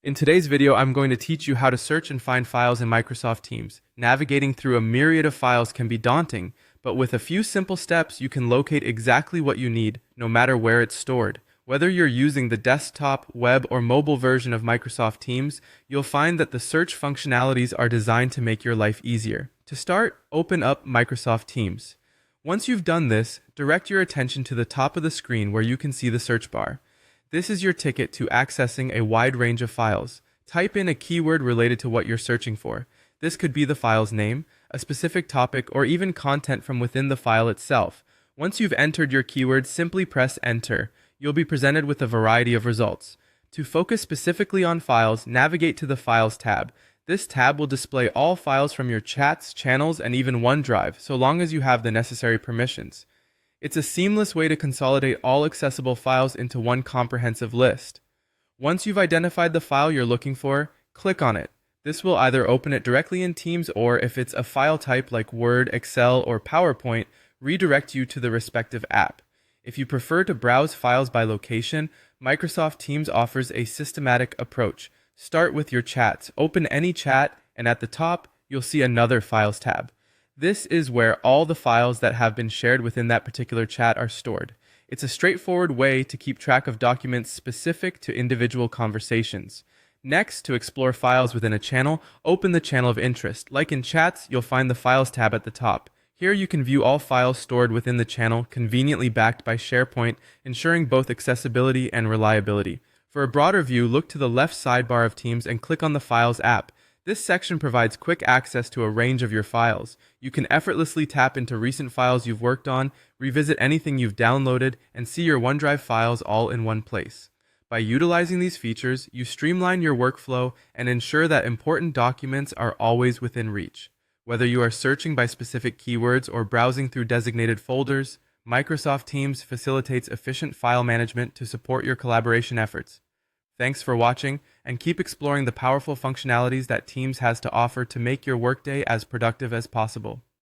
In today's video, I'm going to teach you how to search and find files in Microsoft Teams. Navigating through a myriad of files can be daunting, but with a few simple steps, you can locate exactly what you need, no matter where it's stored. Whether you're using the desktop, web, or mobile version of Microsoft Teams, you'll find that the search functionalities are designed to make your life easier. To start, open up Microsoft Teams. Once you've done this, direct your attention to the top of the screen where you can see the search bar. This is your ticket to accessing a wide range of files. Type in a keyword related to what you're searching for. This could be the file's name, a specific topic, or even content from within the file itself. Once you've entered your keyword, simply press Enter. You'll be presented with a variety of results. To focus specifically on files, navigate to the Files tab. This tab will display all files from your chats, channels, and even OneDrive, so long as you have the necessary permissions. It's a seamless way to consolidate all accessible files into one comprehensive list. Once you've identified the file you're looking for, click on it. This will either open it directly in Teams or, if it's a file type like Word, Excel, or PowerPoint, redirect you to the respective app. If you prefer to browse files by location, Microsoft Teams offers a systematic approach. Start with your chats. Open any chat, and at the top, you'll see another Files tab. This is where all the files that have been shared within that particular chat are stored. It's a straightforward way to keep track of documents specific to individual conversations. Next, to explore files within a channel, open the channel of interest. Like in chats, you'll find the Files tab at the top. Here you can view all files stored within the channel, conveniently backed by SharePoint, ensuring both accessibility and reliability. For a broader view, look to the left sidebar of Teams and click on the Files app. This section provides quick access to a range of your files. You can effortlessly tap into recent files you've worked on, revisit anything you've downloaded, and see your OneDrive files all in one place. By utilizing these features, you streamline your workflow and ensure that important documents are always within reach. Whether you are searching by specific keywords or browsing through designated folders, Microsoft Teams facilitates efficient file management to support your collaboration efforts. Thanks for watching, and keep exploring the powerful functionalities that Teams has to offer to make your workday as productive as possible.